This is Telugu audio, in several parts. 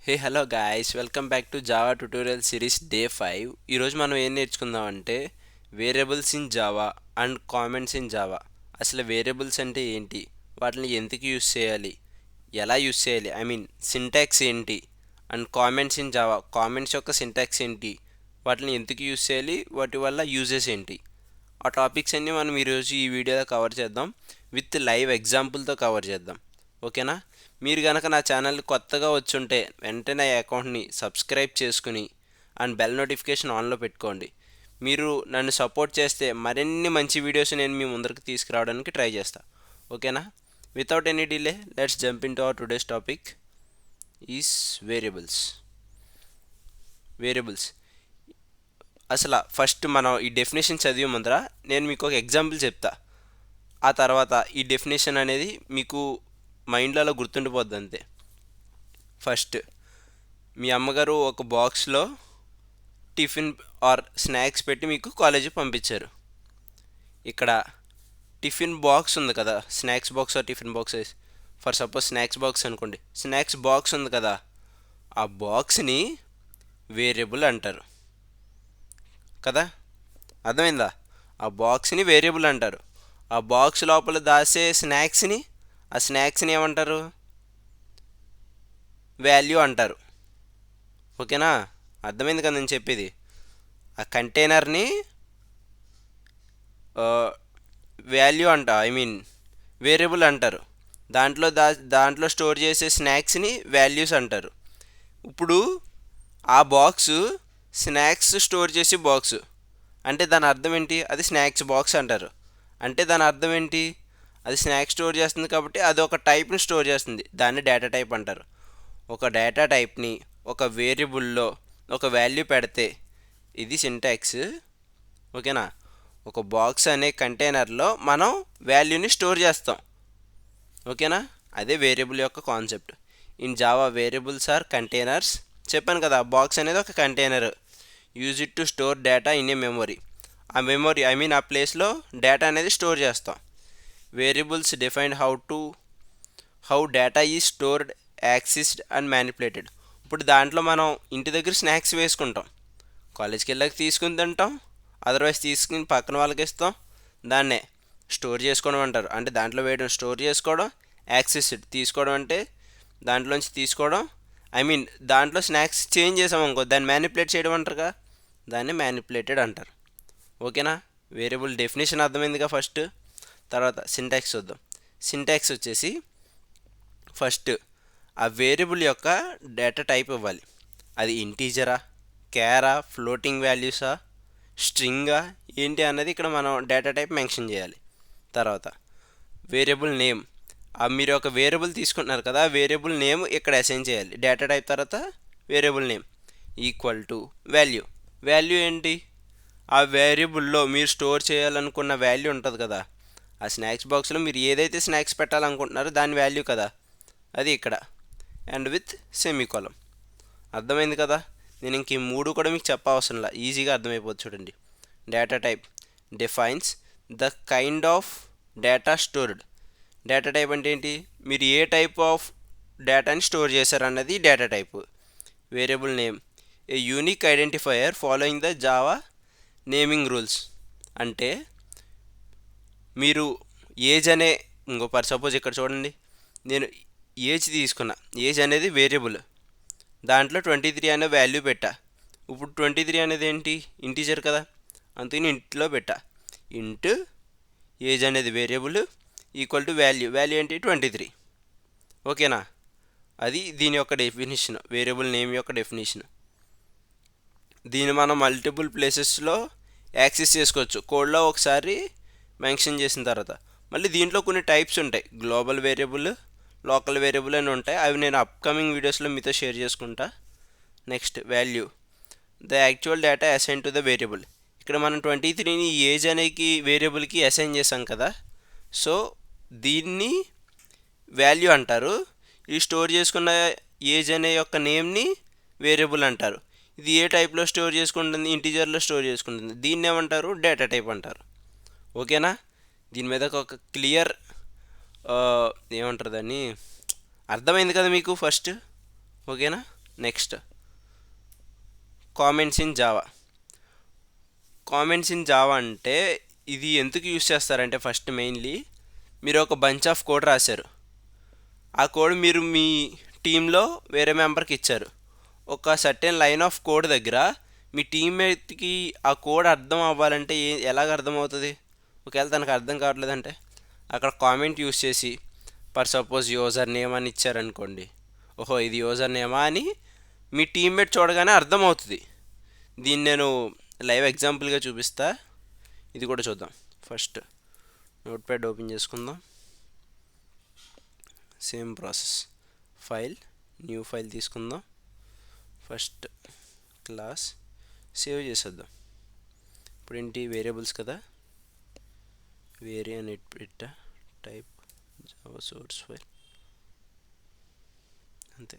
Hey hello guys, welcome back to Java tutorial series day 5. ఈరోజు మనం ఏం నేర్చుకుందాం అంటే variables in Java and comments in Java. అసలు వేరియబుల్స్ అంటే ఏంటి, వాటిని ఎందుకు యూస్ చేయాలి, ఎలా యూస్ చేయాలి, సింటాక్స్ ఏంటి, and comments in Java, comments యొక్క సింటాక్స్ ఏంటి, వాటిని ఎందుకు యూస్ చేయాలి, వాటి వల్ల యూజెస్ ఏంటి, ఆ టాపిక్స్ అన్నీ మనం ఈరోజు ఈ వీడియోలో కవర్ చేద్దాం. విత్ లైవ్ ఎగ్జాంపుల్తో కవర్ చేద్దాం. ఓకేనా? మీరు కనుక నా ఛానల్ కొత్తగా వచ్చుంటే వెంటనే అకౌంట్ని సబ్స్క్రైబ్ చేసుకుని అండ్ బెల్ నోటిఫికేషన్ ఆన్లో పెట్టుకోండి. మీరు నన్ను సపోర్ట్ చేస్తే మరిన్ని మంచి వీడియోస్ నేను మీ ముందరికి తీసుకురావడానికి ట్రై చేస్తాను. ఓకేనా? Without any delay let's jump in to our today's topic is variables. Variables అసలు ఫస్ట్ మనం ఈ డెఫినేషన్ చదివే ముందర నేను మీకు ఒక ఎగ్జాంపుల్ చెప్తా. ఆ తర్వాత ఈ డెఫినేషన్ అనేది మీకు మైండ్లో అలా గుర్తుండిపోద్ది అంతే. ఫస్ట్, మీ అమ్మగారు ఒక బాక్స్లో టిఫిన్ ఆర్ స్నాక్స్ పెట్టి మీకు కాలేజీకి పంపించారు. ఇక్కడ టిఫిన్ బాక్స్ ఉంది కదా, snacks box or tiffin box, for suppose snacks box అనుకోండి. స్నాక్స్ బాక్స్ ఉంది కదా, ఆ బాక్స్ని వేరియబుల్ అంటారు కదా. అర్థమైందా? ఆ బాక్స్ని వేరియబుల్ అంటారు. ఆ బాక్స్ లోపల దాసే స్నాక్స్ని, ఆ స్నాక్స్ని ఏమంటారు? వాల్యూ అంటారు. ఓకేనా? అర్థమైంది కదా నేను చెప్పేది. ఆ కంటైనర్ని వాల్యూ అంట, వేరియబుల్ అంటారు. దాంట్లో స్టోర్ చేసే స్నాక్స్ని వాల్యూస్ అంటారు. ఇప్పుడు ఆ బాక్సు స్నాక్స్ స్టోర్ చేసే బాక్సు అంటే దాని అర్థం ఏంటి? అది స్నాక్స్ బాక్స్ అంటారు. అంటే దాని అర్థం ఏంటి? అది స్నాక్స్ స్టోర్ చేస్తుంది కాబట్టి అది ఒక టైప్ని స్టోర్ చేస్తుంది, దాన్ని డేటా టైప్ అంటారు. ఒక డేటా టైప్ని ఒక వేరియబుల్లో ఒక వాల్యూ పెడితే ఇది సింటాక్స్. ఓకేనా? ఒక బాక్స్ అనే కంటైనర్లో మనం వాల్యూని స్టోర్ చేస్తాం. ఓకేనా? అదే వేరియబుల్ యొక్క concept. In Java variables are containers. చెప్పాను కదా, బాక్స్ అనేది ఒక container. Use it to store data in a memory. ఆ మెమొరీ ఆ ప్లేస్లో డేటా అనేది స్టోర్ చేస్తాం. Variables define how data is stored, accessed and manipulated. ఇప్పుడు దాంట్లో మనం ఇంటి దగ్గర స్నాక్స్ వేసుకుంటాం, కాలేజ్కి వెళ్ళాక తీసుకుని తింటాం, అదర్వైజ్ తీసుకుని పక్కన వాళ్ళకి ఇస్తాం. దాన్నే స్టోర్ చేసుకోవడం అంటారు. అంటే దాంట్లో వేయడం స్టోర్ చేసుకోవడం, యాక్సెస్డ్ తీసుకోవడం అంటే దాంట్లోంచి తీసుకోవడం. దాంట్లో స్నాక్స్ చేంజ్ చేసాం అనుకో, దాన్ని మ్యానిపులేట్ చేయడం అంటారుగా, దాన్ని మ్యానిపులేటెడ్ అంటారు. ఓకేనా? వేరియబుల్ డెఫినేషన్ అర్థమైందిగా ఫస్ట్. తర్వాత సింటాక్స్ చూద్దాం. సింటాక్స్ వచ్చేసి ఫస్ట్ ఆ వేరియబుల్ యొక్క డేటా టైప్ ఇవ్వాలి. అది ఇంటీజరా, క్యారా, ఫ్లోటింగ్ వాల్యూసా, స్ట్రింగా ఏంటి అన్నది ఇక్కడ మనం డేటా టైప్ మెన్షన్ చేయాలి. తర్వాత వేరియబుల్ నేమ్, మీరు ఒక వేరియబుల్ తీసుకుంటున్నారు కదా, వేరియబుల్ నేమ్ ఇక్కడ అసైన్ చేయాలి. డేటా టైప్ తర్వాత variable name equal to value. Value ఏంటి? ఆ వేరియబుల్లో మీరు స్టోర్ చేయాలనుకున్న వాల్యూ ఉంటుంది కదా, ఆ స్నాక్స్ బాక్స్లో మీరు ఏదైతే స్నాక్స్ పెట్టాలనుకుంటున్నారో దాని వాల్యూ కదా, అది ఇక్కడ. And with semicolon. అర్థమైంది కదా? నేను ఇంక ఈ మూడు కూడా మీకు చెప్పవసరంలా, ఈజీగా అర్థమైపోతుంది చూడండి. Data type defines the kind of data stored. Data type అంటే ఏంటి? మీరు ఏ టైప్ ఆఫ్ డేటాని స్టోర్ చేశారన్నది data type. Variable name a unique identifier following the Java naming rules. అంటే మీరు ఏజ్ అనే, ఫర్ సపోజ్ ఇక్కడ చూడండి, నేను ఏజ్ తీసుకున్నా, ఏజ్ అనేది వేరియబుల్, దాంట్లో 23 అనే వాల్యూ పెట్టా. ఇప్పుడు 23 అనేది ఏంటి? ఇంటీజర్ కదా, అందుకని ఇంట్లో పెట్టా. ఇంట్ ఏజ్ అనేది variable equal to value, value ఏంటి? 23. ఓకేనా? అది దీని యొక్క డెఫినేషన్, వేరియబుల్ నేమ్ యొక్క డెఫినేషన్. దీన్ని మనం మల్టిపుల్ ప్లేసెస్లో యాక్సెస్ చేసుకోవచ్చు, కోడ్లో ఒకసారి మెన్షన్ చేసిన తర్వాత. మళ్ళీ దీంట్లో కొన్ని టైప్స్ ఉంటాయి, గ్లోబల్ వేరియబుల్, లోకల్ వేరియబుల్ అని ఉంటాయి. అవి నేను అప్కమింగ్ వీడియోస్లో మీతో షేర్ చేసుకుంటా. Next value, the actual data assign to the variable. ఇక్కడ మనం 23ని ఏజ్ అనేకి వేరియబుల్కి అసైన్ చేసాం కదా, సో దీన్ని వాల్యూ అంటారు. ఈ స్టోర్ చేసుకున్న ఏజ్ అనే యొక్క నేమ్ని వేరియబుల్ అంటారు. ఇది ఏ టైప్లో స్టోర్ చేసుకుంటుంది? ఇంటీజర్లో స్టోర్ చేసుకుంటుంది. దీన్ని ఏమంటారు? డేటా టైప్ అంటారు. ఓకేనా? దీని మీద ఒక క్లియర్ ఏమంటారు దాన్ని, అర్థమైంది కదా మీకు ఫస్ట్? ఓకేనా? Next comments in Java. Comments in Java అంటే ఇది ఎందుకు యూస్ చేస్తారంటే ఫస్ట్ మెయిన్లీ మీరు ఒక బంచ్ ఆఫ్ కోడ్ రాశారు. ఆ కోడ్ మీరు మీ టీంలో వేరే మెంబర్కి ఇచ్చారు. ఒక సర్టెన్ లైన్ ఆఫ్ కోడ్ దగ్గర మీ టీమ్మేట్కి ఆ కోడ్ అర్థం అవ్వాలంటే ఎలాగ అర్థం అవుతుంది? ఒకవేళ తనకు అర్థం కావట్లేదంటే అక్కడ కామెంట్ యూస్ చేసి ఫర్ సపోజ్ యూజర్ నేమ్ అని ఇచ్చారనుకోండి, ఓహో ఇది యూజర్ నేమా అని మీ టీమ్మేట్ చూడగానే అర్థమవుతుంది. దీన్ని నేను లైవ్ ఎగ్జాంపుల్గా చూపిస్తా, ఇది కూడా చూద్దాం. ఫస్ట్ నోట్ ప్యాడ్ ఓపెన్ చేసుకుందాం. Same process, file, new file తీసుకుందాం. ఫస్ట్ క్లాస్ సేవ్ చేసేద్దాం. ఇప్పుడు ఏంటి వేరియబుల్స్ కదా, వేరే అని పెట్టా, టైప్ జావా సోర్స్ ఫైల్, అంతే.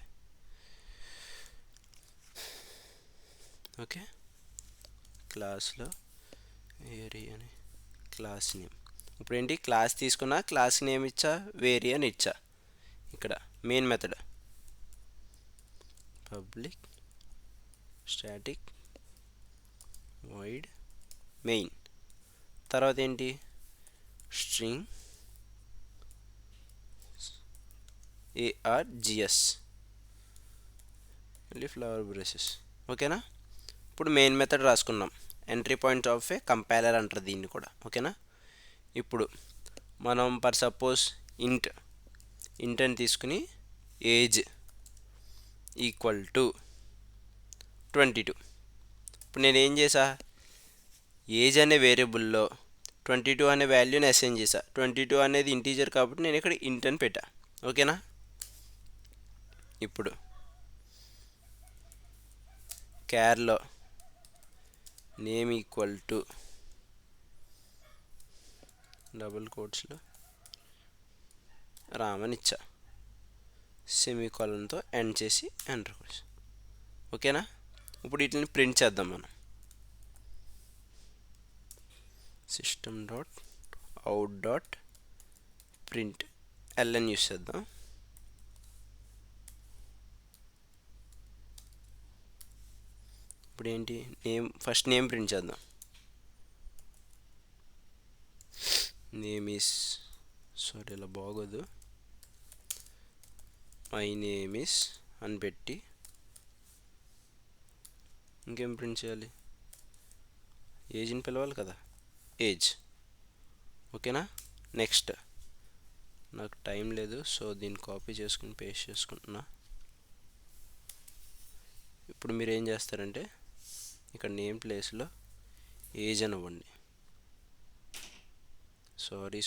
ఓకే, క్లాస్లో వేరీ అని క్లాస్ నేమ్. ఇప్పుడు ఏంటి క్లాస్ తీసుకున్నా, క్లాస్ నేమ్ ఇచ్చా, వేరీ అని ఇచ్చా. ఇక్కడ main method public static void main. తర్వాత ఏంటి స్ట్రింగ్ ARGS మళ్ళీ ఫ్లవర్ బ్రషెస్. ఓకేనా? ఇప్పుడు మెయిన్ మెథడ్ రాసుకున్నాం. Entry point of A compiler అంటారు దీన్ని కూడా. ఓకేనా? ఇప్పుడు మనం ఫర్ సపోజ్ ఇంట్ అని తీసుకుని ఏజ్ ఈక్వల్ టు 22. ఇప్పుడు నేను ఏం చేసా, ఏజ్ అనే వేరియబుల్లో 22 అనే వాల్యూని అసైన్ చేసా. 22 అనేది ఇంటీజర్ కాబట్టి నేను ఇక్కడ ఇంట్ అని పెట్టా. ఓకేనా? ఇప్పుడు క్యార్లో నేమ్ ఈక్వల్ టు డబుల్ కోట్స్లో రామన్ ఇచ్చా, సెమీకాలన్తో ఎండ్ చేసి ఎంటర్ కొట్టేసి. ఓకేనా? ఇప్పుడు వీటిని ప్రింట్ చేద్దాం మనం. system.out.println యూస్ చేద్దాం. ఇప్పుడు ఏంటి ఫస్ట్ నేమ్ ప్రింట్ చేద్దాం. నేమ్ ఈస్ ఇలా బాగోదు, మై నేమ్ ఈస్ అని పెట్టి ఇంకేం ప్రింట్ చేయాలి, ఏజ్ని పిలవాలి కదా, ఏజ్. ఓకేనా? నెక్స్ట్ నాకు టైం లేదు, సో దీన్ని కాపీ చేసుకుని పేస్ట్ చేసుకుంటున్నా. ఇప్పుడు మీరు ఏం చేస్తారంటే ఇక్కడ నేమ్ ప్లేస్లో ఏజ్ అని ఇవ్వండి. సారీ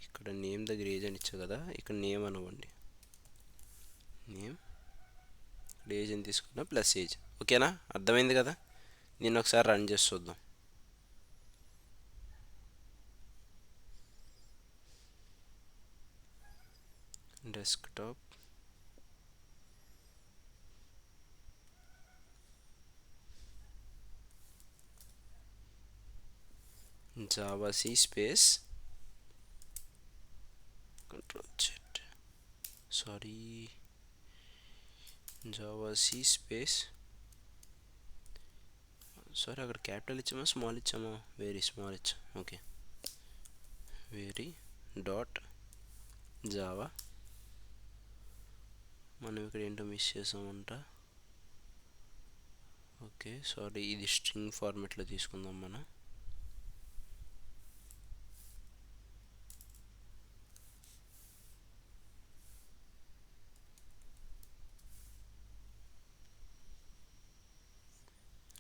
ఇక్కడ నేమ్ దగ్గర ఏజ్ అని ఇచ్చా కదా, ఇక్కడ నేమ్ అని ఇవ్వండి. నేమ్ ఇక్కడ ఏజ్ అని తీసుకున్నా ప్లస్ ఏజ్. ఓకేనా? అర్థమైంది కదా? దీన్ని ఒకసారి రన్ చేసి చూద్దాం. Desktop, java c space control Z, java c space అక్కడ క్యాపిటల్ ఇచ్చామా స్మాల్ ఇచ్చామా, వెరీ స్మాల్ ఇచ్చాం. Okay, very dot java. మనం ఇక్కడ ఏంటో మిస్ చేసామంట. ఓకే ఇది స్ట్రింగ్ ఫార్మెట్లో తీసుకుందాం మనం.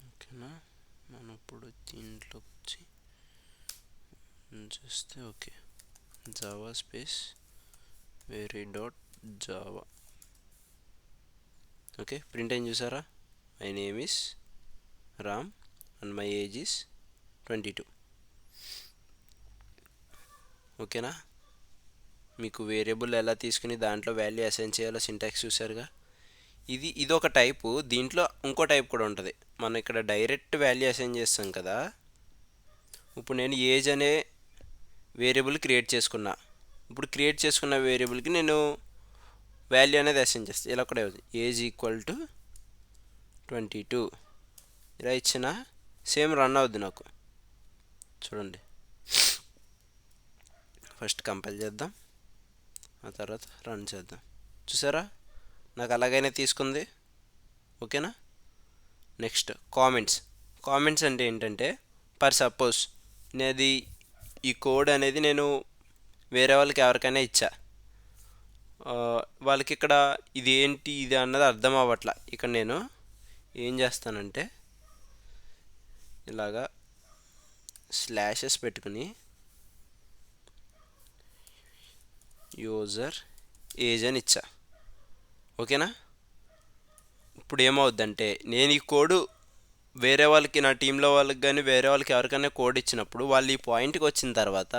ఓకేనా? మనం ఇప్పుడు దీంట్లోకి వచ్చి చూస్తే okay, java space very dot java. Okay, print ఏం చూసారా, my name is Ram and my age is 22. ఓకేనా? మీకు వేరియబుల్ ఎలా తీసుకుని దాంట్లో వాల్యూ అసైన్ చేయాలో సింటాక్స్ చూసారుగా. ఇది ఒక టైపు. దీంట్లో ఇంకో టైప్ కూడా ఉంటుంది. మనం ఇక్కడ డైరెక్ట్ వాల్యూ అసైన్ చేస్తాం కదా. ఇప్పుడు నేను ఏజ్ అనే వేరియబుల్ క్రియేట్ చేసుకున్నా. ఇప్పుడు క్రియేట్ చేసుకున్న వేరియబుల్కి నేను వాల్యూ అనేది అసైన్ చేస్తే ఇలా కూడా అవుతుంది ఏజ్ ఈక్వల్ టు 22 ఇలా ఇచ్చిన సేమ్ రన్ అవుద్ది నాకు. చూడండి ఫస్ట్ కంపైల్ చేద్దాం, ఆ తర్వాత రన్ చేద్దాం. చూసారా నాకు అలాగైనా తీసుకుంది. ఓకేనా. నెక్స్ట్ కామెంట్స్ అంటే ఏంటంటే పర్ సపోజ్ నేది ఈ కోడ్ అనేది నేను వేరే వాళ్ళకి ఎవరికైనా ఇచ్చా, వాళ్ళకి ఇక్కడ ఇది ఏంటి ఇది అన్నది అర్థం అవ్వట్లా. ఇక్కడ నేను ఏం చేస్తానంటే ఇలాగా స్లాషెస్ పెట్టుకుని యూజర్ ఏజ్ అని ఇచ్చా. ఓకేనా. ఇప్పుడు ఏమవుద్దంటే నేను ఈ కోడ్ వేరే వాళ్ళకి నా టీంలో వాళ్ళకి కానీ వేరే వాళ్ళకి ఎవరికైనా కోడ్ ఇచ్చినప్పుడు వాళ్ళు ఈ పాయింట్కి వచ్చిన తర్వాత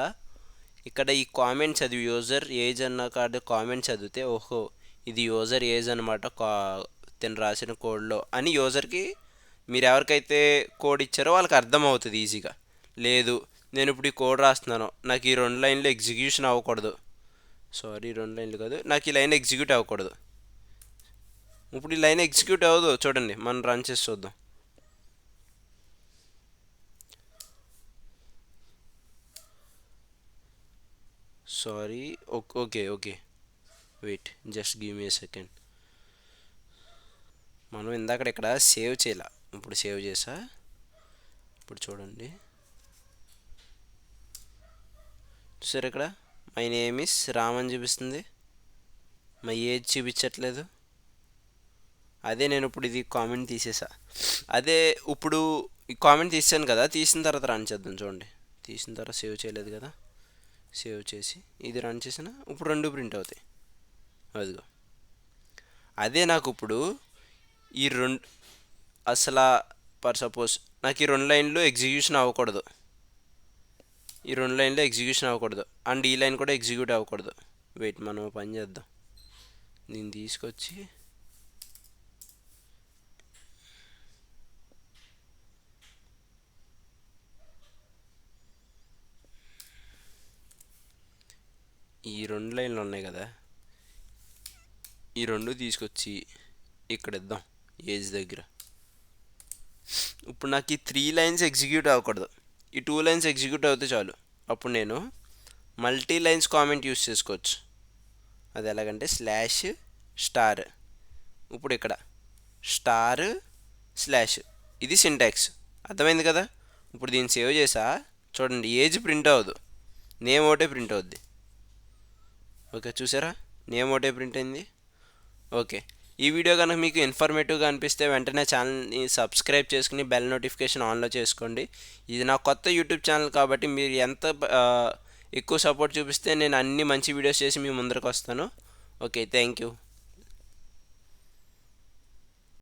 ఇక్కడ ఈ కామెంట్ చదివి యూజర్ ఏజ్ అన్న కాదు కామెంట్ చదివితే ఓహో ఇది యూజర్ ఏజ్ అనమాట తను రాసిన కోడ్లో అని యూజర్కి మీరు ఎవరికైతే కోడ్ ఇచ్చారో వాళ్ళకి అర్థమవుతుంది ఈజీగా. లేదు నేను ఇప్పుడు ఈ కోడ్ రాస్తున్నాను, నాకు ఈ 2 లైన్లు ఎగ్జిక్యూషన్ అవ్వకూడదు, సారీ 2 లైన్లు కాదు, నాకు ఈ లైన్ ఎగ్జిక్యూట్ అవ్వకూడదు. ఇప్పుడు ఈ లైన్ ఎగ్జిక్యూట్ అవ్వదు. చూడండి మనం రన్ చేసి చూద్దాం. Sorry okay wait just give me a second. మనం ఇందాక ఇక్కడ సేవ్ చేయాల, ఇప్పుడు సేవ్ చేసా. ఇప్పుడు చూడండి చూసారు ఇక్కడ మై నేమ్ ఇస్ రామ్ అని చూపిస్తుంది, మై ఏజ్ చూపించట్లేదు. అదే నేను ఇప్పుడు ఇది కామెంట్ తీసేసా. అదే ఇప్పుడు ఈ కామెంట్ తీసాను కదా, తీసిన తర్వాత రన్ చేద్దాం. చూడండి తీసిన తర్వాత సేవ్ చేయలేదు కదా, సేవ్ చేసి ఇది రన్ చేసిన ఇప్పుడు 2 ప్రింట్ అవుతాయి. అదిగో అదే నాకు ఇప్పుడు ఈ 2 అసలు పర్ సపోజ్ నాకు ఈ 2 లైన్లు ఎగ్జిక్యూషన్ అవ్వకూడదు, ఈ 2 లైన్లు ఎగ్జిక్యూషన్ అవ్వకూడదు అండ్ ఈ లైన్ కూడా ఎగ్జిక్యూట్ అవ్వకూడదు. వెయిట్ మనం పని చేద్దాం, దీన్ని తీసుకొచ్చి ఈ 2 లైన్లు ఉన్నాయి కదా, ఈ 2 తీసుకొచ్చి ఇక్కడ ఇద్దాం ఏజ్ దగ్గర. ఇప్పుడు నాకు ఈ 3 లైన్స్ ఎగ్జిక్యూట్ అవ్వకూడదు, ఈ 2 లైన్స్ ఎగ్జిక్యూట్ అవుతే చాలు. అప్పుడు నేను మల్టీ లైన్స్ కామెంట్ యూస్ చేసుకోవచ్చు. అది ఎలాగంటే /*. ఇప్పుడు ఇక్కడ */ ఇది సింటాక్స్ అర్థమైంది కదా. ఇప్పుడు దీన్ని సేవ్ చేసా. చూడండి ఏజ్ ప్రింట్ అవ్వదు, నేమ్ ఒకటే ప్రింట్ అవుద్ది. ఓకే చూసారా నేమ్ ఒకటే ప్రింట్ అయింది. ఓకే ఈ వీడియో కనుక మీకు ఇన్ఫర్మేటివ్గా అనిపిస్తే వెంటనే ఛానల్ని సబ్స్క్రైబ్ చేసుకుని బెల్ నోటిఫికేషన్ ఆన్లో చేసుకోండి. ఇది నా కొత్త యూట్యూబ్ ఛానల్ కాబట్టి మీరు ఎంత ఎక్కువ సపోర్ట్ చూపిస్తే నేను అన్ని మంచి వీడియోస్ చేసి మీ ముందరకు వస్తాను. Okay thank you.